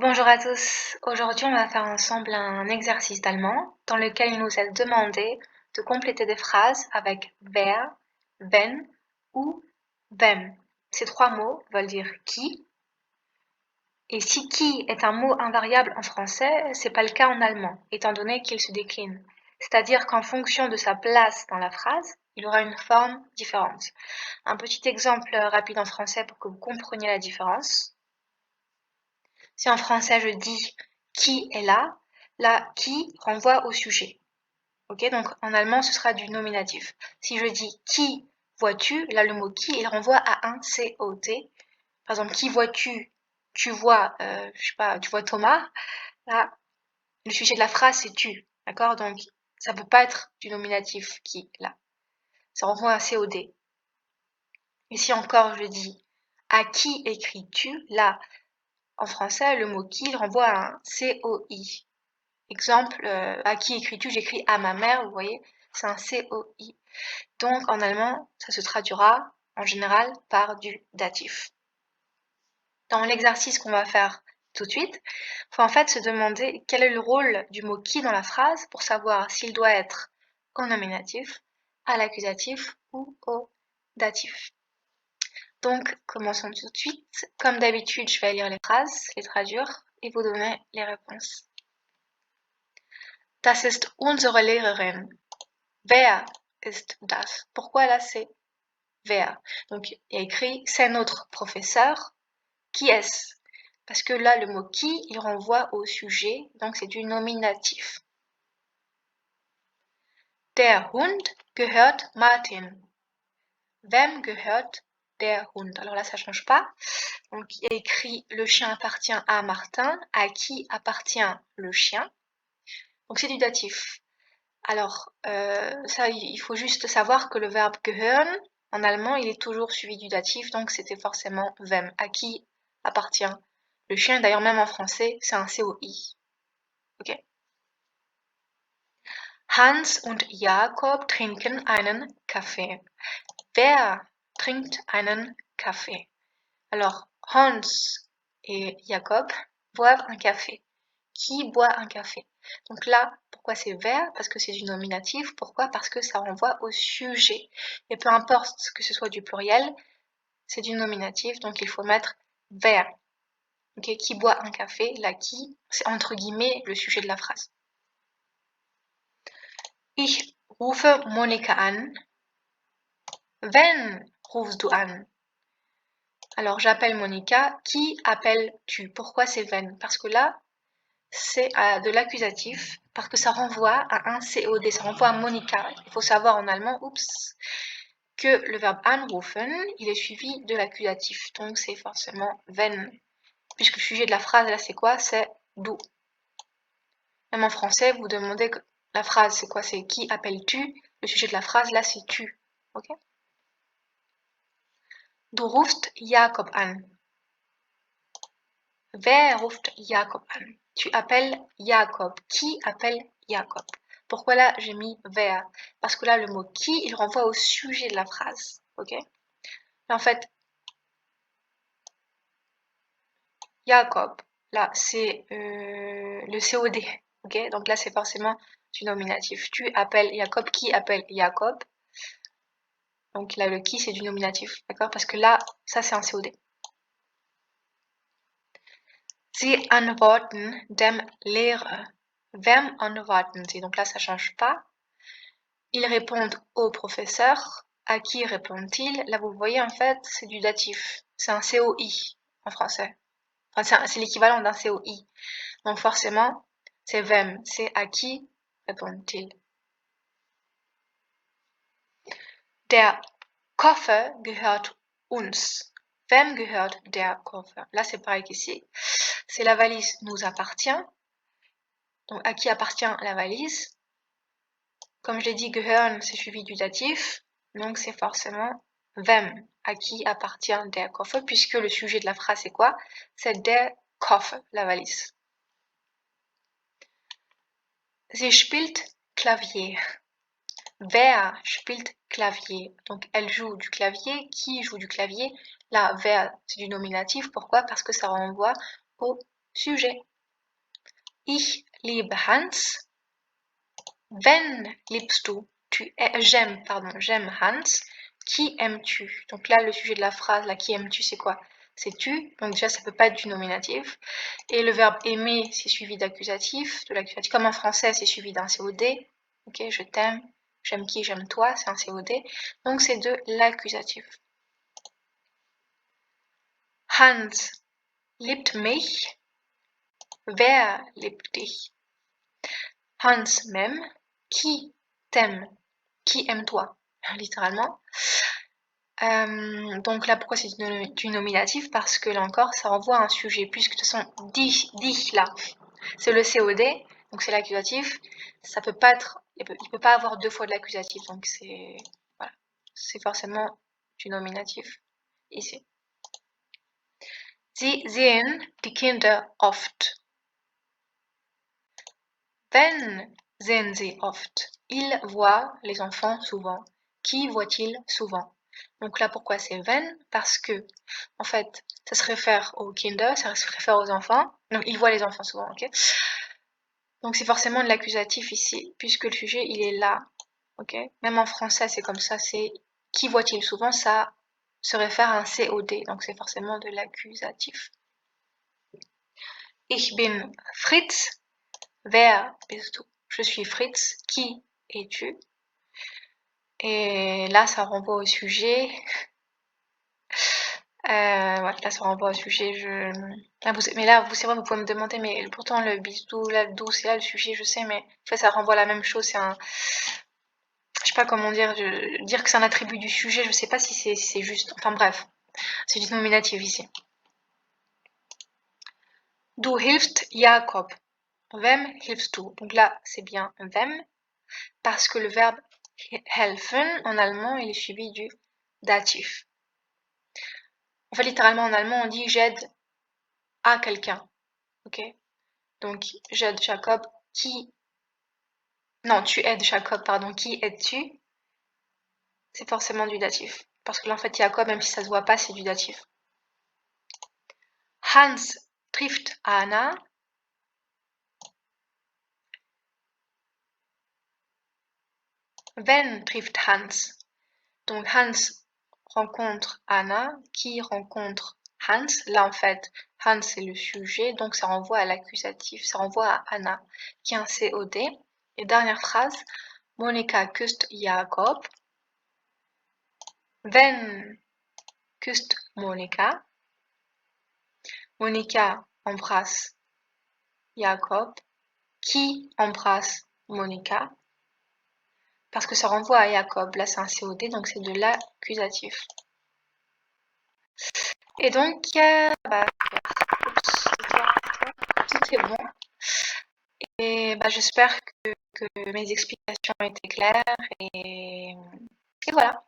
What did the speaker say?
Bonjour à tous. Aujourd'hui, on va faire ensemble un exercice d'allemand dans lequel il nous est demandé de compléter des phrases avec wer, wenn ou wem. Ces trois mots veulent dire qui. Et si qui est un mot invariable en français, c'est pas le cas en allemand, étant donné qu'il se décline. C'est-à-dire qu'en fonction de sa place dans la phrase, il aura une forme différente. Un petit exemple rapide en français pour que vous compreniez la différence. Si en français je dis qui est là, là qui renvoie au sujet. Ok, donc en allemand ce sera du nominatif. Si je dis qui vois-tu, là le mot qui il renvoie à un COT. Par exemple, qui vois-tu? Tu vois, je sais pas, tu vois Thomas. Là, le sujet de la phrase c'est tu. D'accord? Donc ça peut pas être du nominatif qui là. Ça renvoie à un COD. Et si encore je dis à qui écris-tu, là en français le mot qui il renvoie à un COI. Exemple, à qui écris-tu? J'écris à ma mère, vous voyez, c'est un COI. Donc en allemand, ça se traduira en général par du datif. Dans l'exercice qu'on va faire tout de suite, il faut en fait se demander quel est le rôle du mot qui dans la phrase pour savoir s'il doit être au nominatif, à l'accusatif ou au datif. Donc commençons tout de suite. Comme d'habitude, je vais lire les phrases, les traduire et vous donner les réponses. Das ist unsere Lehrerin. Wer ist das? Pourquoi là c'est wer? Donc il y a écrit c'est notre professeur. Qui est-ce? Parce que là le mot qui il renvoie au sujet, donc c'est du nominatif. Der Hund gehört Martin. Wem gehört der Hund? Alors là ça change pas. Donc il y a écrit le chien appartient à Martin. À qui appartient le chien? Donc c'est du datif. Alors, ça, il faut juste savoir que le verbe gehören, en allemand, il est toujours suivi du datif, donc c'était forcément wem, à qui appartient le chien. D'ailleurs, même en français, c'est un COI. Ok. Hans und Jakob trinken einen Kaffee. Wer trinkt einen Kaffee? Alors, Hans et Jakob boivent un café. Qui boit un café? Donc là, pourquoi c'est wer? Parce que c'est du nominatif. Pourquoi? Parce que ça renvoie au sujet. Et peu importe que ce soit du pluriel, c'est du nominatif, donc il faut mettre wer. Okay, qui boit un café? Là, qui, c'est entre guillemets le sujet de la phrase. Ich rufe Monika an. Wen rufst du an? Alors, j'appelle Monica. Qui appelles-tu? Pourquoi c'est wen? Parce que là, c'est de l'accusatif, parce que ça renvoie à un COD, ça renvoie à Monika. Il faut savoir en allemand, que le verbe anrufen, il est suivi de l'accusatif. Donc c'est forcément wenn, puisque le sujet de la phrase, là, c'est quoi? C'est du. Même en français, vous demandez que la phrase, c'est quoi? C'est qui appelles-tu? Le sujet de la phrase, là, c'est tu. Ok? Du rufst Jakob an. Wer ruft Jakob an? Tu appelles Jakob. Qui appelle Jakob? Pourquoi là j'ai mis wer? Parce que là le mot qui il renvoie au sujet de la phrase. Ok? Mais en fait, Jakob, là c'est le COD. Ok? Donc là c'est forcément du nominatif. Tu appelles Jacob. Qui appelle Jacob? Donc là le qui c'est du nominatif. D'accord? Parce que là ça c'est un COD. Sie antworten dem Lehrer. Wem antworten Sie? Donc là, ça change pas. Ils répondent au professeur. À qui répond-il? Là, vous voyez, en fait, c'est du datif. C'est un COI en français. Enfin, c'est l'équivalent d'un COI. Donc forcément, c'est wem. C'est à qui répond-il? Der Koffer gehört uns. Wem gehört der Koffer? Là, c'est pareil qu'ici. C'est la valise nous appartient. Donc, à qui appartient la valise? Comme je l'ai dit, gehören, c'est suivi du datif. Donc, c'est forcément wem, à qui appartient der Koffer, puisque le sujet de la phrase, c'est quoi? C'est der Koffer, la valise. Sie spielt Klavier. Wer spielt Klavier? Donc, elle joue du clavier. Qui joue du clavier? Là, wer, c'est du nominatif. Pourquoi? Parce que ça renvoie au sujet. Ich liebe Hans. Wen liebst du? J'aime Hans. Qui aimes-tu? Donc là, le sujet de la phrase, là, qui aimes-tu, c'est quoi? C'est tu. Donc déjà, ça peut pas être du nominatif. Et le verbe aimer, c'est suivi d'accusatif. Comme en français, c'est suivi d'un COD. Ok, je t'aime. J'aime qui? J'aime toi. C'est un COD. Donc c'est de l'accusatif. Hans liebt mich. Wer liebt dich? Hans m'aime. Qui t'aime? Qui aime toi? Littéralement. Donc là, pourquoi c'est du nominatif? Parce que là encore, ça renvoie à un sujet, puisque de toute façon, dich là, c'est le COD, donc c'est l'accusatif. Ça peut pas être, il peut pas avoir deux fois de l'accusatif, donc c'est voilà, c'est forcément du nominatif ici. Sie sehen die Kinder oft. Wen sehen sie oft? Ils voient les enfants souvent. Qui voit-il souvent? Donc là, pourquoi c'est wen? Parce que, en fait, ça se réfère aux Kinder, ça se réfère aux enfants. Donc, ils voient les enfants souvent, ok? Donc, c'est forcément de l'accusatif ici, puisque le sujet, il est là, ok? Même en français, c'est comme ça, c'est qui voit-il souvent? Ça se réfère à un COD, donc c'est forcément de l'accusatif. Ich bin Fritz. Wer bist du? Je suis Fritz. Qui es-tu? Et là, ça renvoie au sujet. Ouais, là, ça renvoie au sujet. Mais là, c'est vrai, vous pouvez me demander, mais pourtant, le bisou, là, le doux, c'est là le sujet, je sais, mais en fait, ça renvoie à la même chose. C'est un. Je sais pas comment dire. Dire que c'est un attribut du sujet, je sais pas si c'est juste. Enfin, bref. C'est du nominatif ici. Du hilfst Jakob. Wem hilfst du? Donc là, c'est bien wem, parce que le verbe helfen, en allemand, il est suivi du datif. En fait, littéralement, en allemand, on dit j'aide à quelqu'un. Ok? Donc, j'aide Jacob. Non, tu aides Jacob, pardon. Qui aides-tu? C'est forcément du datif. Parce que là, en fait, Jacob, même si ça se voit pas, c'est du datif. Hans trifft Anna. Wen trifft Hans? Donc, Hans rencontre Anna. Qui rencontre Hans? Là, en fait, Hans, c'est le sujet, donc ça renvoie à l'accusatif, ça renvoie à Anna, qui est un COD. Et dernière phrase, Monika küsst Jakob. Wen küsst Monika? Monika embrasse Jakob. Qui embrasse Monika? Parce que ça renvoie à Jacob. Là, c'est un COD, donc c'est de l'accusatif. Et donc, tout est bon. Et j'espère que mes explications ont été claires. Et voilà.